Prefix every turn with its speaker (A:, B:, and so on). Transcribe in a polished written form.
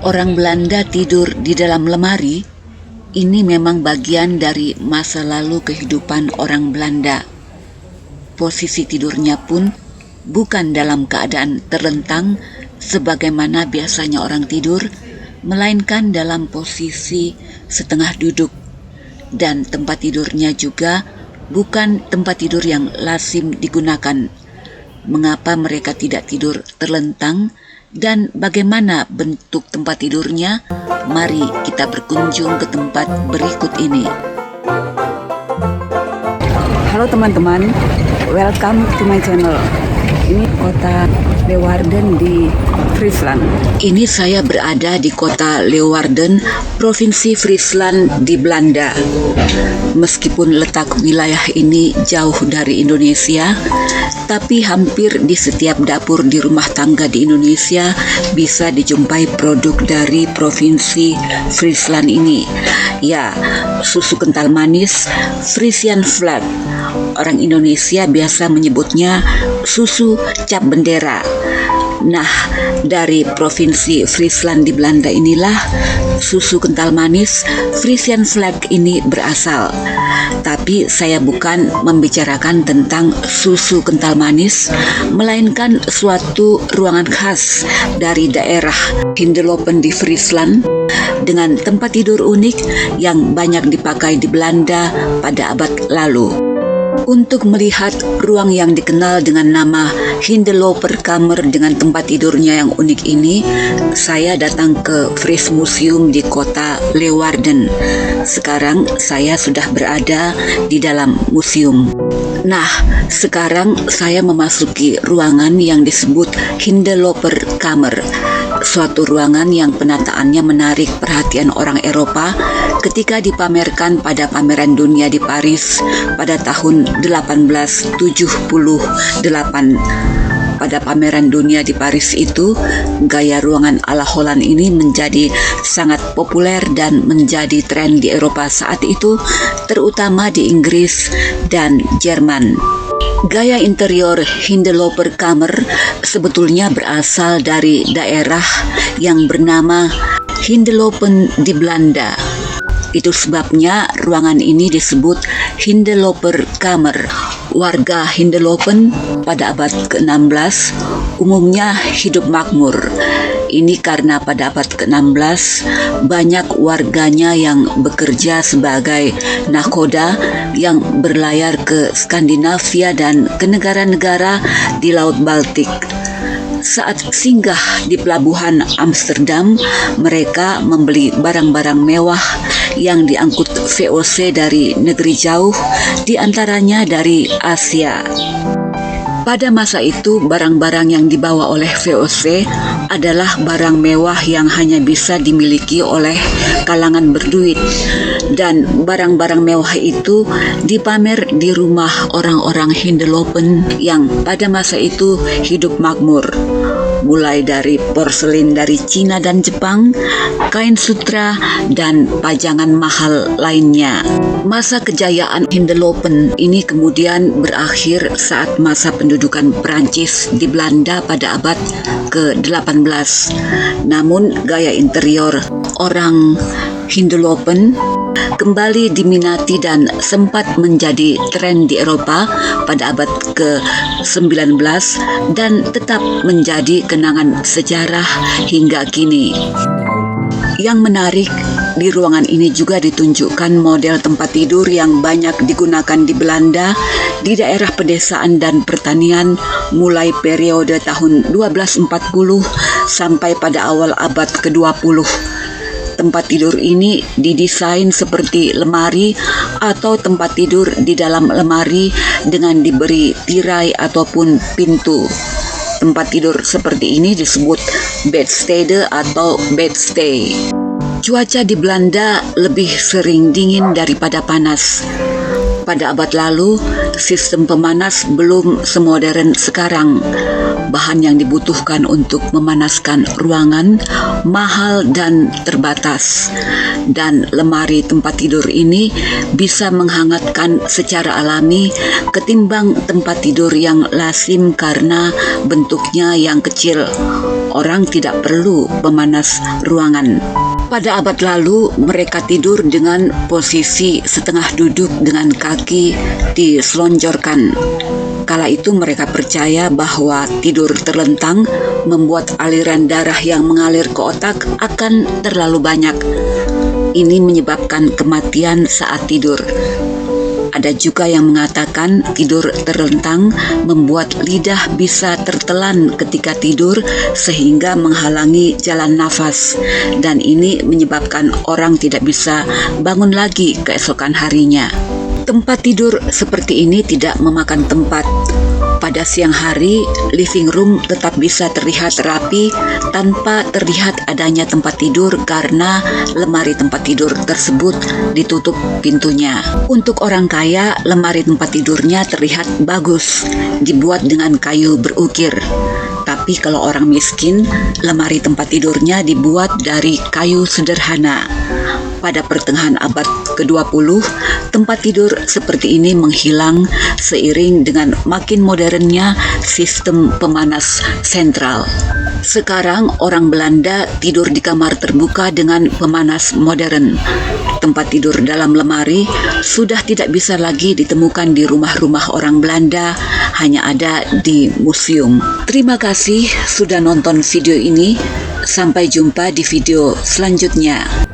A: Orang Belanda tidur di dalam lemari. Ini memang bagian dari masa lalu kehidupan orang Belanda. Posisi tidurnya pun bukan dalam keadaan terlentang sebagaimana biasanya orang tidur, melainkan dalam posisi setengah duduk. Dan tempat tidurnya juga bukan tempat tidur yang lazim digunakan. Mengapa mereka tidak tidur terlentang dan bagaimana bentuk tempat tidurnya? Mari kita berkunjung ke tempat berikut ini.
B: Halo teman-teman, welcome to my channel. Ini kota Leeuwarden di Friesland.
A: Ini saya berada di kota Leeuwarden, Provinsi Friesland di Belanda. Meskipun letak wilayah ini jauh dari Indonesia, tapi hampir di setiap dapur di rumah tangga di Indonesia bisa dijumpai produk dari Provinsi Friesland ini. Ya, susu kental manis Frisian Flat. Orang Indonesia biasa menyebutnya susu cap bendera. Nah, dari Provinsi Friesland di Belanda inilah susu kental manis Frisian Flag ini berasal. Tapi saya bukan membicarakan tentang susu kental manis, melainkan suatu ruangan khas dari daerah Hindelopen di Friesland dengan tempat tidur unik yang banyak dipakai di Belanda pada abad lalu. Untuk melihat ruang yang dikenal dengan nama Hindeloperkamer dengan tempat tidurnya yang unik ini, saya datang ke Fries Museum di kota Leeuwarden. Sekarang saya sudah berada di dalam museum. Nah, sekarang saya memasuki ruangan yang disebut Hindeloperkamer, suatu ruangan yang penataannya menarik perhatian orang Eropa ketika dipamerkan pada pameran dunia di Paris pada tahun 1878. Pada pameran dunia di Paris itu, gaya ruangan ala Holland ini menjadi sangat populer dan menjadi tren di Eropa saat itu, terutama di Inggris dan Jerman. Gaya interior Hindeloperkamer sebetulnya berasal dari daerah yang bernama Hindelopen di Belanda. Itu sebabnya ruangan ini disebut Hindeloperkamer. Warga Hindelopen pada abad ke-16 umumnya hidup makmur. Ini karena pada abad ke-16 banyak warganya yang bekerja sebagai nakhoda yang berlayar ke Skandinavia dan ke negara-negara di Laut Baltik. Saat singgah di pelabuhan Amsterdam, mereka membeli barang-barang mewah yang diangkut VOC dari negeri jauh, di antaranya dari Asia. Pada masa itu, barang-barang yang dibawa oleh VOC adalah barang mewah yang hanya bisa dimiliki oleh kalangan berduit. Dan barang-barang mewah itu dipamer di rumah orang-orang Hindelopen yang pada masa itu hidup makmur. Mulai dari porselin dari Cina dan Jepang, kain sutra, dan pajangan mahal lainnya. Masa kejayaan Hindelopen ini kemudian berakhir saat masa pendudukan Prancis di Belanda pada abad ke-18. Namun gaya interior orang Hindelopen kembali diminati dan sempat menjadi tren di Eropa pada abad ke-19 dan tetap menjadi kenangan sejarah hingga kini. Yang menarik, di ruangan ini juga ditunjukkan model tempat tidur yang banyak digunakan di Belanda di daerah pedesaan dan pertanian mulai periode tahun 1240 sampai pada awal abad ke-20. Tempat tidur ini didesain seperti lemari atau tempat tidur di dalam lemari dengan diberi tirai ataupun pintu. Tempat tidur seperti ini disebut bedstede atau bedstay. Cuaca di Belanda lebih sering dingin daripada panas. Pada abad lalu, sistem pemanas belum semodern sekarang. Bahan yang dibutuhkan untuk memanaskan ruangan mahal dan terbatas, dan lemari tempat tidur ini bisa menghangatkan secara alami ketimbang tempat tidur yang lazim karena bentuknya yang kecil. Orang tidak perlu pemanas ruangan. Pada abad lalu, mereka tidur dengan posisi setengah duduk dengan kaki diselonjorkan. Kala itu mereka percaya bahwa tidur terlentang membuat aliran darah yang mengalir ke otak akan terlalu banyak. Ini menyebabkan kematian saat tidur. Ada juga yang mengatakan tidur terlentang membuat lidah bisa tertelan ketika tidur sehingga menghalangi jalan nafas, dan ini menyebabkan orang tidak bisa bangun lagi keesokan harinya. Tempat tidur seperti ini tidak memakan tempat. Pada siang hari, living room tetap bisa terlihat rapi tanpa terlihat adanya tempat tidur karena lemari tempat tidur tersebut ditutup pintunya. Untuk orang kaya, lemari tempat tidurnya terlihat bagus, dibuat dengan kayu berukir. Tapi kalau orang miskin, lemari tempat tidurnya dibuat dari kayu sederhana. Pada pertengahan abad ke-20, tempat tidur seperti ini menghilang seiring dengan makin modernnya sistem pemanas sentral. Sekarang orang Belanda tidur di kamar terbuka dengan pemanas modern. Tempat tidur dalam lemari sudah tidak bisa lagi ditemukan di rumah-rumah orang Belanda, hanya ada di museum. Terima kasih sudah nonton video ini. Sampai jumpa di video selanjutnya.